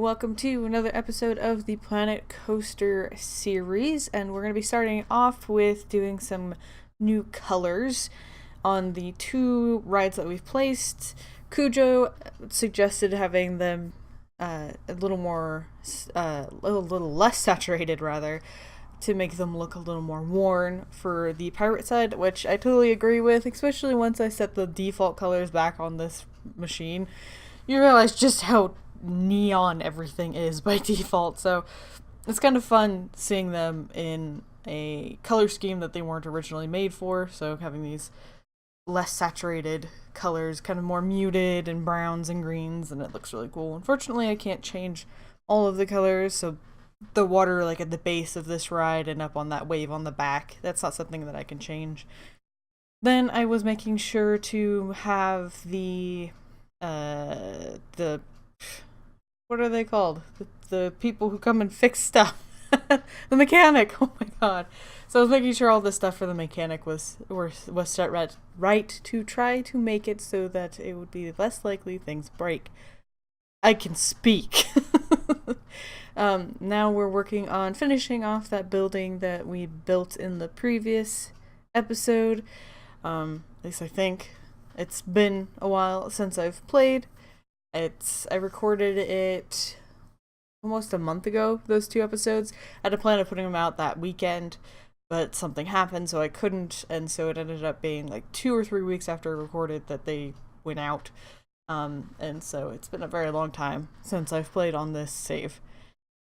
Welcome to another episode of the Planet Coaster series, and we're going to be starting off with doing some new colors on the two rides that we've placed. Cujo suggested having them a little more, little less saturated rather, to make them look a little more worn for the pirate side, which I totally agree with, especially once I set the default colors back on this machine. You realize just how neon everything is by default, so it's kind of fun seeing them in a color scheme that they weren't originally made for, so having these less saturated colors, kind of more muted and browns and greens, and it looks really cool. Unfortunately, I can't change all of the colors, so the water like at the base of this ride and up on that wave on the back, that's not something that I can change. Then I was making sure to have the what are they called? The people who come and fix stuff. The mechanic. Oh my god. So I was making sure all the stuff for the mechanic was set right to try to make it so that it would be less likely things break. I can speak. Now we're working on finishing off that building that we built in the previous episode. At least I think. It's been a while since I've played. I recorded it almost a month ago, those two episodes. I had a plan of putting them out that weekend, but something happened, so I couldn't, and so it ended up being like 2 or 3 weeks after I recorded that they went out. And so it's been a very long time since I've played on this save.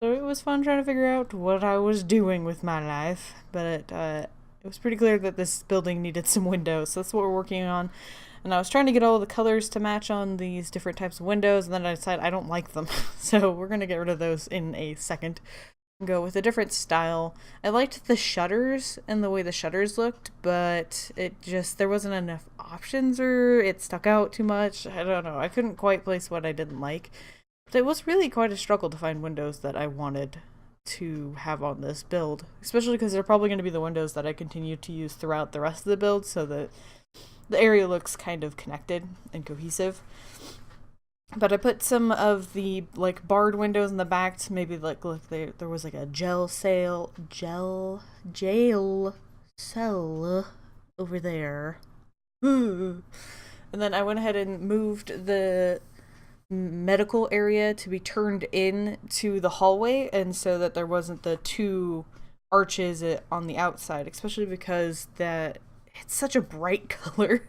So it was fun trying to figure out what I was doing with my life, but it was pretty clear that this building needed some windows, so that's what we're working on. And I was trying to get all the colors to match on these different types of windows, and then I decided I don't like them. So we're going to get rid of those in a second. And go with a different style. I liked the shutters and the way the shutters looked, but there wasn't enough options, or it stuck out too much. I don't know. I couldn't quite place what I didn't like. But it was really quite a struggle to find windows that I wanted to have on this build. Especially because they're probably going to be the windows that I continue to use throughout the rest of the build, so that the area looks kind of connected and cohesive. But I put some of the like barred windows in the back to maybe like look there was like a jail cell over there. And then I went ahead and moved the medical area to be turned in to the hallway, and so that there wasn't the two arches on the outside, especially because it's such a bright color.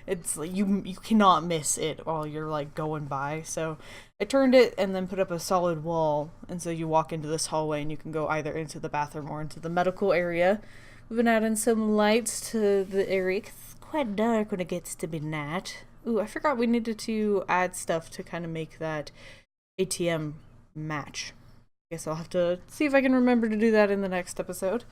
It's like you cannot miss it while you're like going by. So I turned it and then put up a solid wall, and so you walk into this hallway and you can go either into the bathroom or into the medical area. We've been adding some lights to the area. It's quite dark when it gets to be night. Ooh, I forgot we needed to add stuff to kind of make that ATM match. I guess I'll have to see if I can remember to do that in the next episode.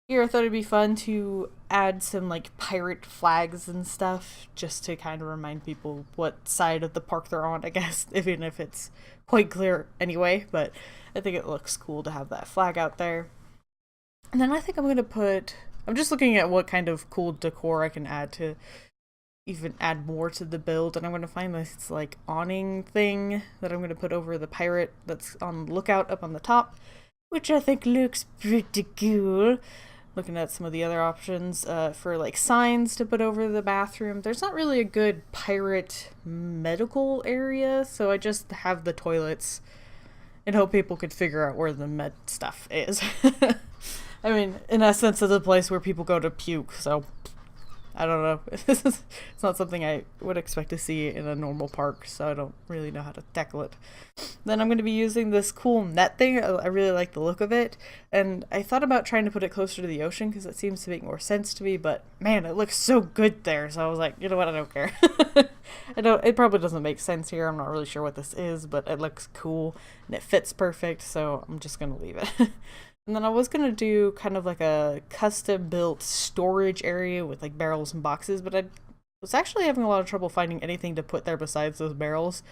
Here, I thought it'd be fun to add some, like, pirate flags and stuff, just to kind of remind people what side of the park they're on, I guess, even if it's quite clear anyway, but I think it looks cool to have that flag out there. And then I think I'm just looking at what kind of cool decor I can add to even add more to the build, and I'm going to find this, like, awning thing that I'm going to put over the pirate that's on lookout up on the top, which I think looks pretty cool. Looking at some of the other options for like signs to put over the bathroom. There's not really a good pirate medical area, so I just have the toilets and hope people could figure out where the med stuff is. I mean, in essence, it's a place where people go to puke, so I don't know. It's not something I would expect to see in a normal park, so I don't really know how to tackle it. Then I'm going to be using this cool net thing. I really like the look of it, and I thought about trying to put it closer to the ocean because it seems to make more sense to me, but man, it looks so good there, so I was like, you know what, I don't care. It probably doesn't make sense here. I'm not really sure what this is, but it looks cool, and it fits perfect, so I'm just going to leave it. And then I was going to do kind of like a custom built storage area with like barrels and boxes, but I was actually having a lot of trouble finding anything to put there besides those barrels.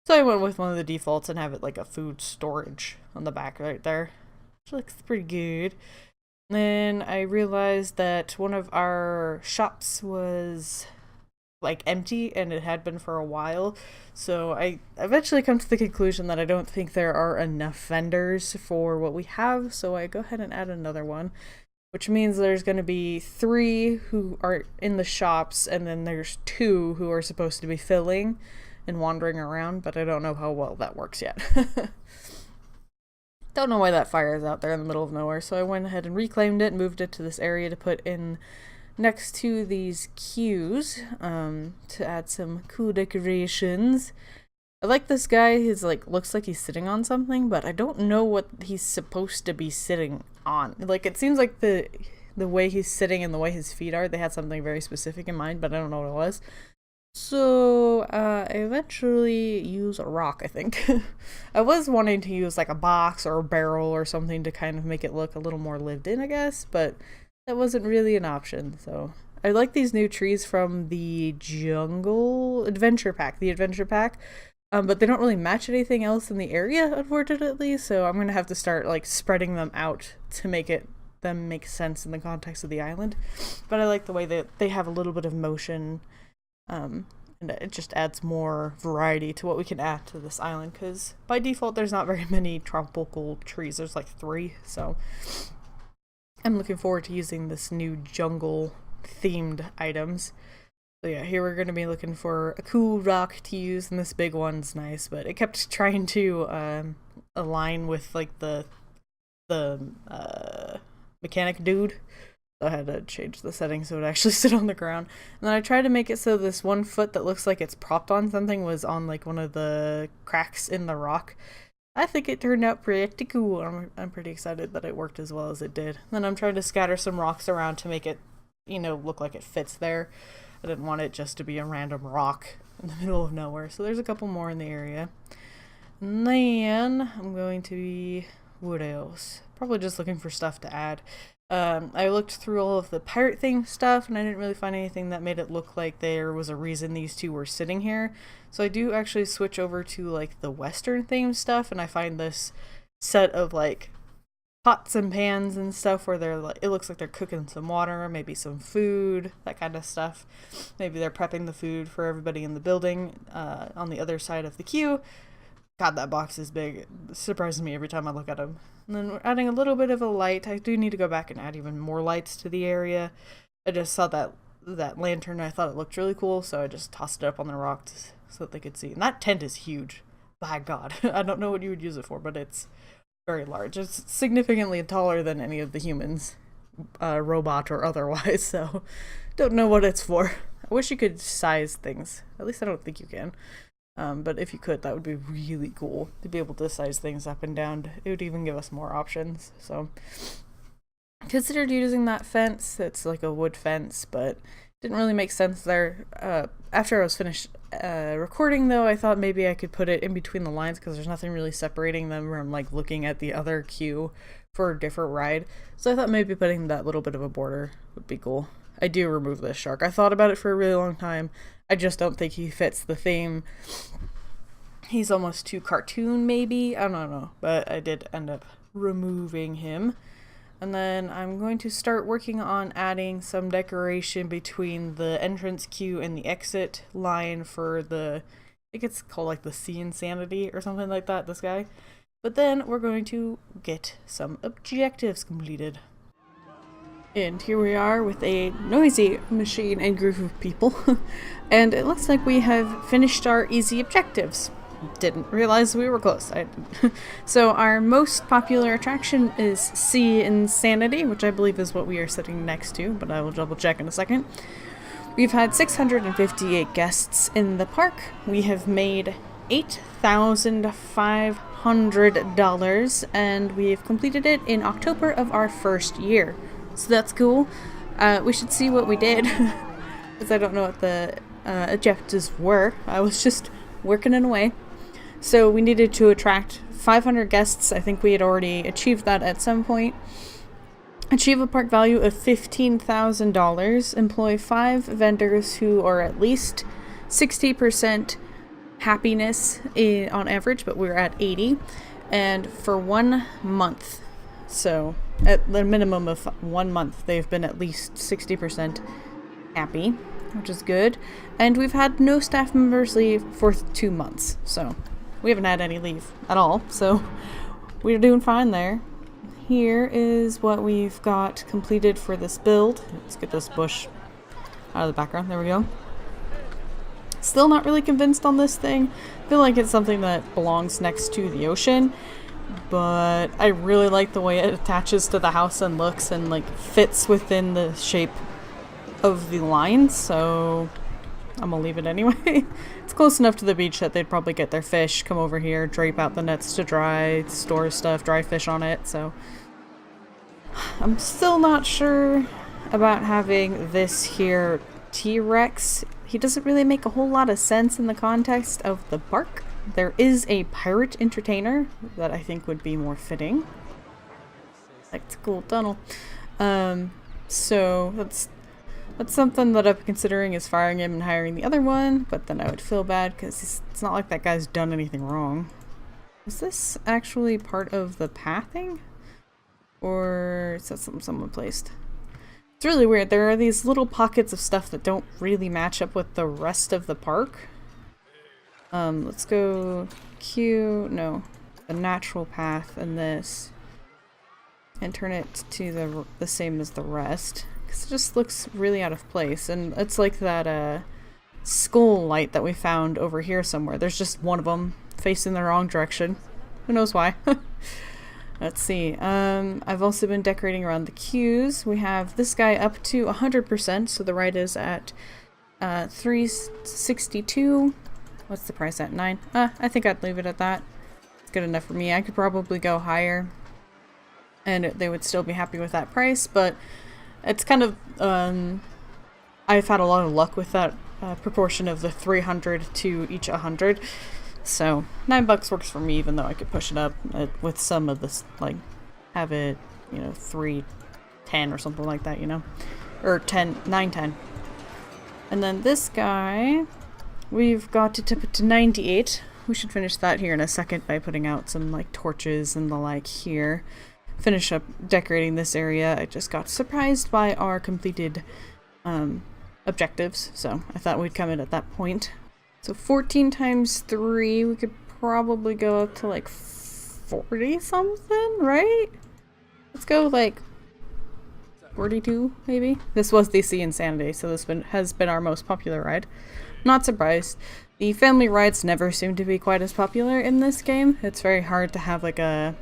So I went with one of the defaults and have it like a food storage on the back right there, which looks pretty good. Then I realized that one of our shops was like empty, and it had been for a while. So I eventually come to the conclusion that I don't think there are enough vendors for what we have, so I go ahead and add another one, which means there's going to be 3 who are in the shops, and then there's 2 who are supposed to be filling and wandering around, but I don't know how well that works yet. Don't know why that fire is out there in the middle of nowhere, so I went ahead and reclaimed it, moved it to this area to put in next to these queues, to add some cool decorations. I like this guy. He's like, looks like he's sitting on something, but I don't know what he's supposed to be sitting on. Like, it seems like the way he's sitting and the way his feet are, they had something very specific in mind, but I don't know what it was. So, I eventually use a rock, I think. I was wanting to use like a box or a barrel or something to kind of make it look a little more lived in, I guess, but that wasn't really an option, so. I like these new trees from the Jungle Adventure Pack, but they don't really match anything else in the area, unfortunately, so I'm gonna have to start like spreading them out to make them make sense in the context of the island. But I like the way that they have a little bit of motion, and it just adds more variety to what we can add to this island, because by default there's not very many tropical trees. There's like 3, so I'm looking forward to using this new jungle themed items. So yeah, here we're going to be looking for a cool rock to use, and this big one's nice, but it kept trying to align with like the mechanic dude. So I had to change the settings so it actually sit on the ground. And then I tried to make it so this one foot that looks like it's propped on something was on like one of the cracks in the rock. I think it turned out pretty cool. I'm pretty excited that it worked as well as it did. Then I'm trying to scatter some rocks around to make it, you know, look like it fits there. I didn't want it just to be a random rock in the middle of nowhere. So there's a couple more in the area. And then I'm going to be, what else? Probably just looking for stuff to add. I looked through all of the pirate themed stuff, and I didn't really find anything that made it look like there was a reason these 2 were sitting here. So I do actually switch over to like the western themed stuff, and I find this set of like pots and pans and stuff where they're like, it looks like they're cooking some water, maybe some food, that kind of stuff. Maybe they're prepping the food for everybody in the building on the other side of the queue. God, that box is big. It surprises me every time I look at them. And then we're adding a little bit of a light. I do need to go back and add even more lights to the area. I just saw that lantern, and I thought it looked really cool, so I just tossed it up on the rocks so that they could see. And that tent is huge. By God. I don't know what you would use it for, but it's very large. It's significantly taller than any of the humans, robot or otherwise, so don't know what it's for. I wish you could size things. At least I don't think you can. But if you could, that would be really cool to be able to size things up and down. It would even give us more options. So considered using that fence. It's like a wood fence, but didn't really make sense there. After I was finished recording, though, I thought maybe I could put it in between the lines because there's nothing really separating them from like looking at the other queue for a different ride. So I thought maybe putting that little bit of a border would be cool. I do remove this shark. I thought about it for a really long time. I just don't think he fits the theme. He's almost too cartoon, maybe? I don't know. But I did end up removing him. And then I'm going to start working on adding some decoration between the entrance queue and the exit line for the, I think it's called like the Sea Insanity or something like that, this guy. But then we're going to get some objectives completed. And here we are with a noisy machine and group of people. And it looks like we have finished our easy objectives. Didn't realize we were close. So our most popular attraction is Sea Insanity, which I believe is what we are sitting next to, but I will double check in a second. We've had 658 guests in the park. We have made $8,500, and we have completed it in October of our first year. So that's cool. We should see what we did, because I don't know what the objectives were. I was just working it away. So we needed to attract 500 guests. I think we had already achieved that at some point. Achieve a park value of $15,000. Employ 5 vendors who are at least 60% happiness on average, but we're at 80. And for 1 month. So at the minimum of 1 month, they've been at least 60% happy. which is good. And we've had no staff members leave for 2 months, so we haven't had any leave at all, so we're doing fine there. Here is what we've got completed for this build. Let's get this bush out of the background. There we go. Still not really convinced on this thing. Feel like it's something that belongs next to the ocean, but I really like the way it attaches to the house and looks and like fits within the shape of the line, so I'm gonna leave it anyway. It's close enough to the beach that they'd probably get their fish, come over here, drape out the nets to dry, store stuff, dry fish on it, so I'm still not sure about having this here T-Rex. He doesn't really make a whole lot of sense in the context of the park. There is a pirate entertainer that I think would be more fitting. Like, it's a cool tunnel. So that's something that I'm considering, is firing him and hiring the other one, but then I would feel bad because it's not like that guy's done anything wrong. Is this actually part of the pathing? Or is that something someone placed? It's really weird. There are these little pockets of stuff that don't really match up with the rest of the park. Let's go the natural path and this, and turn it to the same as the rest, because it just looks really out of place. And it's like that skull light that we found over here somewhere. There's just one of them facing the wrong direction. Who knows why? Let's see. I've also been decorating around the queues. We have this guy up to 100%, so the ride is at 362. What's the price at? 9? I think I'd leave it at that. It's good enough for me. I could probably go higher, and they would still be happy with that price, but it's kind of, I've had a lot of luck with that proportion of the 300 to each 100. So $9 works for me, even though I could push it up with some of this, like have it, 310 or something like that, or 910. And then this guy, we've got to tip it to 98. We should finish that here in a second by putting out some like torches and the like here. Finish up decorating this area. I just got surprised by our completed objectives, so I thought we'd come in at that point. So 14 times 3, we could probably go up to like 40 something, right? Let's go like 42 maybe. This was the Sea Insanity, so this has been our most popular ride. Not surprised. The family rides never seem to be quite as popular in this game. It's very hard to have like a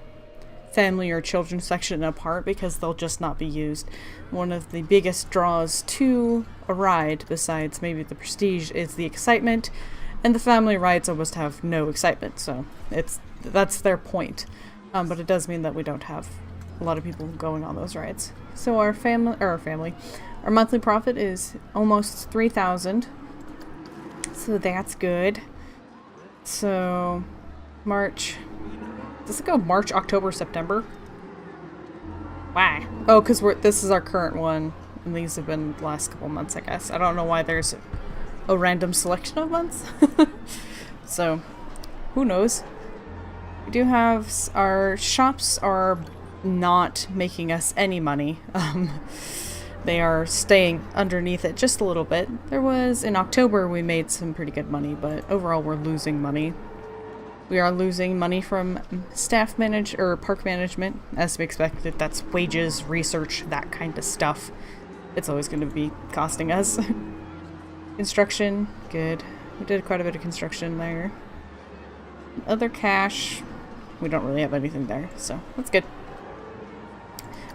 family or children section apart because they'll just not be used. One of the biggest draws to a ride, besides maybe the prestige, is the excitement, and the family rides almost have no excitement, so that's their point. But it does mean that we don't have a lot of people going on those rides. So our monthly profit is almost 3,000. So that's good. So March. Does it go March, October, September? Why? Oh, because this is our current one, and these have been the last couple months, I guess. I don't know why there's a random selection of months. So, who knows? We do have our shops are not making us any money. They are staying underneath it just a little bit. In October we made some pretty good money, but overall we're losing money. We are losing money from park management, as we expected. That's wages, research, that kind of stuff. It's always going to be costing us. Construction, good. We did quite a bit of construction there. Other cash, we don't really have anything there, so that's good.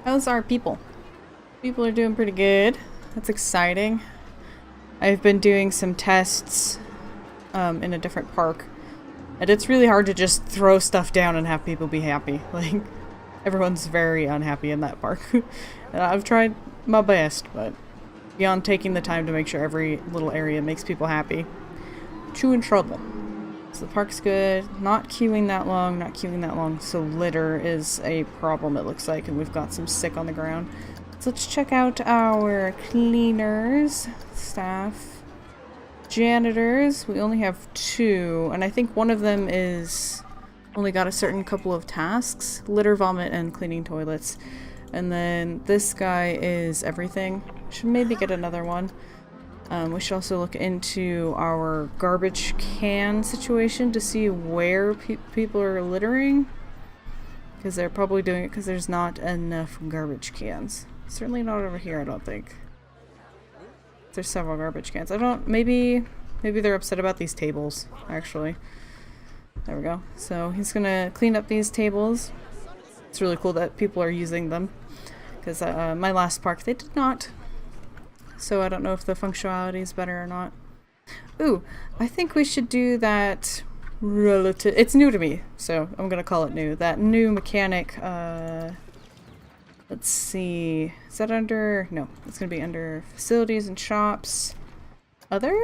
How's our people? People are doing pretty good. That's exciting. I've been doing some tests in a different park. And it's really hard to just throw stuff down and have people be happy. Like, everyone's very unhappy in that park. And I've tried my best, but beyond taking the time to make sure every little area makes people happy, too in trouble. So the park's good. Not queuing that long, so litter is a problem, it looks like, and we've got some sick on the ground. So let's check out our cleaners, staff. Janitors, we only have 2, and I think one of them is only got a certain couple of tasks: litter, vomit, and cleaning toilets. And then this guy is everything. Should maybe get another one. We should also look into our garbage can situation to see where people are littering. Because they're probably doing it because there's not enough garbage cans. Certainly not over here, I don't think. There's several garbage cans. Maybe they're upset about these tables, actually. There we go. So he's gonna clean up these tables. It's really cool that people are using them. Because my last park, they did not. So I don't know if the functionality is better or not. Ooh, I think we should do that relative... It's new to me, so I'm gonna call it new. That new mechanic, let's see. Is that under... No, it's gonna be under facilities and shops. Other?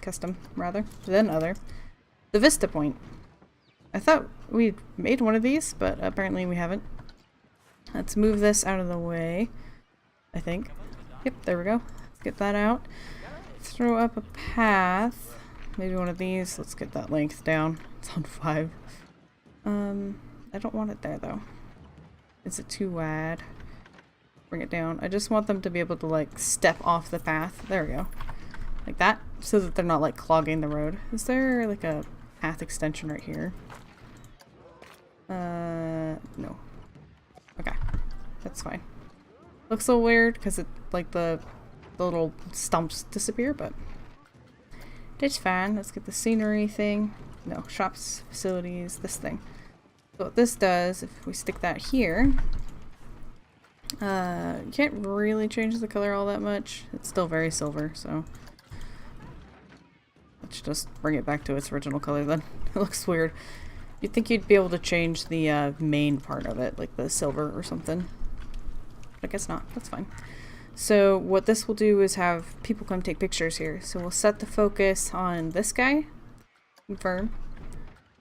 Custom, rather. Then other. The Vista Point. I thought we made one of these, but apparently we haven't. Let's move this out of the way, I think. Yep, there we go. Let's get that out. Throw up a path. Maybe one of these. Let's get that length down. It's on 5. I don't want it there, though. Is it too wide? Bring it down. I just want them to be able to, like, step off the path. There we go. Like that, so that they're not, like, clogging the road. Is there, like, a path extension right here? No. Okay. That's fine. Looks a little weird because it, like, the little stumps disappear, but it's fine. Let's get the scenery thing. No, shops, facilities, this thing. So what this does, if we stick that here, you can't really change the color all that much. It's still very silver, so let's just bring it back to its original color then. It looks weird. You'd think you'd be able to change the main part of it, like the silver or something. I guess not. That's fine. So what this will do is have people come take pictures here. So we'll set the focus on this guy. Confirm.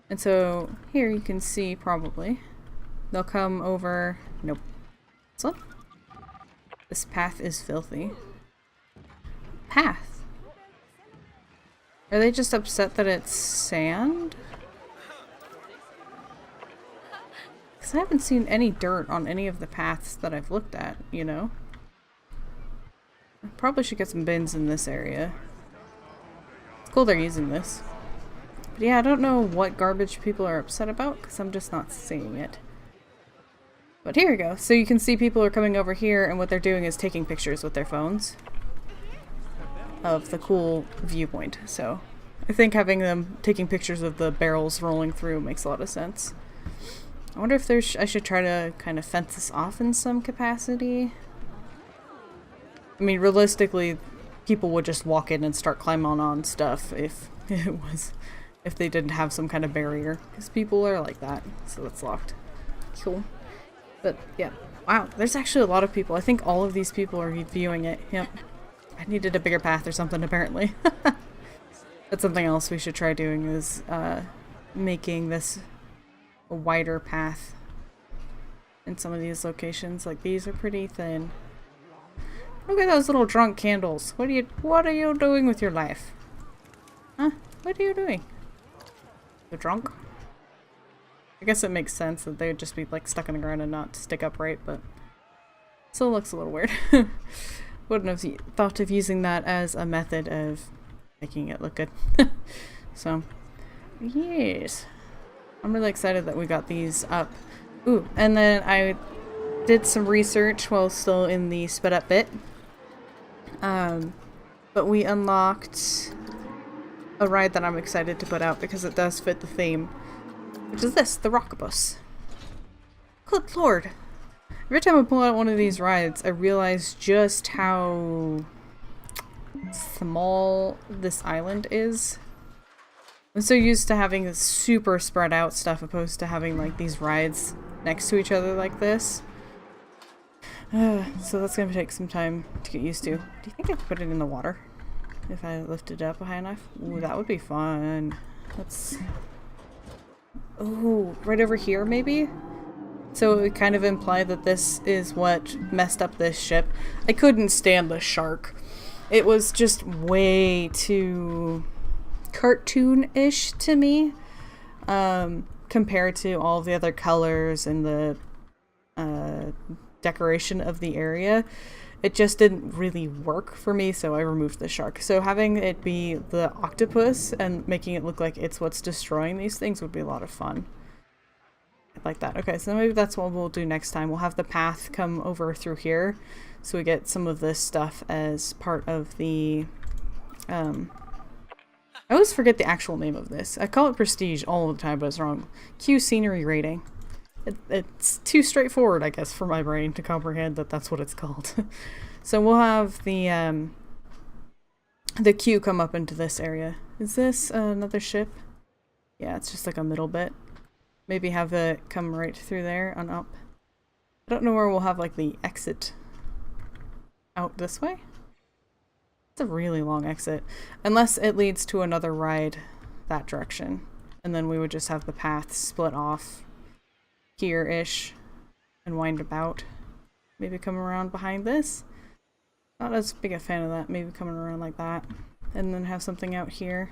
And so here you can see probably they'll come over. Nope. This one? This path is filthy. Path? Are they just upset that it's sand? Because I haven't seen any dirt on any of the paths that I've looked at, you know? I probably should get some bins in this area. It's cool they're using this. But yeah, I don't know what garbage people are upset about because I'm just not seeing it. But here we go. So you can see people are coming over here and what they're doing is taking pictures with their phones of the cool viewpoint. So I think having them taking pictures of the barrels rolling through makes a lot of sense. I wonder if there's... I should try to kind of fence this off in some capacity. I mean, realistically, people would just walk in and start climbing on stuff if it was... if they didn't have some kind of barrier. Because people are like that. So it's locked. Cool. But, yeah. Wow, there's actually a lot of people. I think all of these people are viewing it. Yep. I needed a bigger path or something, apparently. That's something else we should try doing is making this a wider path in some of these locations. Like, these are pretty thin. Look at those little drunk candles. What are you doing with your life? Huh? What are you doing? You're drunk? I guess it makes sense that they would just be like stuck in the ground and not stick upright, but still looks a little weird. Wouldn't have thought of using that as a method of making it look good. So, yes. I'm really excited that we got these up. Ooh, and then I did some research while still in the sped up bit. But we unlocked a ride that I'm excited to put out because it does fit the theme. Which is this, the Rockabus. Good lord. Every time I pull out one of these rides, I realize just how small this island is. I'm so used to having this super spread out stuff opposed to having like these rides next to each other like this. So that's gonna take some time to get used to. Do you think I could put it in the water? If I lift it up high enough? Ooh, that would be fun. Let's... Oh, right over here maybe? So it would kind of imply that this is what messed up this ship. I couldn't stand the shark. It was just way too cartoon-ish to me. Compared to all the other colors and the decoration of the area. it just didn't really work for me, so I removed the shark. So having it be the octopus and making it look like it's what's destroying these things would be a lot of fun. Like that. Okay, so maybe that's what we'll do next time. We'll have the path come over through here, so we get some of this stuff as part of the... I always forget the actual name of this. I call it Prestige all the time, but it's wrong. Q scenery rating. It's too straightforward, I guess, for my brain to comprehend that that's what it's called. So we'll have the queue come up into this area. Is this another ship? Yeah, it's just like a middle bit. Maybe have it come right through there and up. I don't know where we'll have like the exit out this way. It's a really long exit. Unless it leads to another ride that direction. And then we would just have the path split off here-ish and wind about. Maybe come around behind this. Not as big a fan of that. Maybe coming around like that. And then have something out here.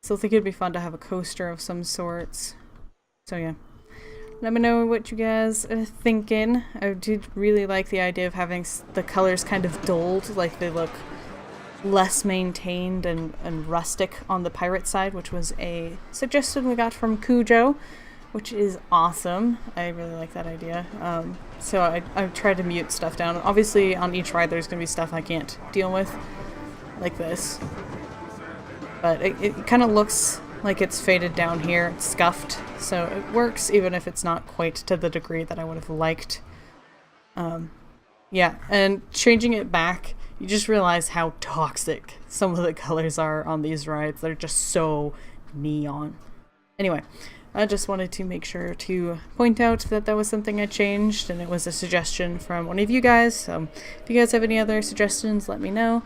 Still think it'd be fun to have a coaster of some sorts. So yeah. Let me know what you guys are thinking. I did really like the idea of having the colors kind of dulled, like they look less maintained and rustic on the pirate side, which was a suggestion we got from Cujo, which is awesome. I really like that idea. So I tried to mute stuff down. Obviously on each ride there's going to be stuff I can't deal with, like this. But it kind of looks like it's faded down here, it's scuffed, so it works even if it's not quite to the degree that I would have liked. Yeah, and changing it back, you just realize how toxic some of the colors are on these rides. They're just so neon. Anyway, I just wanted to make sure to point out that that was something I changed, and it was a suggestion from one of you guys. So if you guys have any other suggestions, let me know.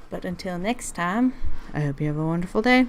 But until next time, I hope you have a wonderful day.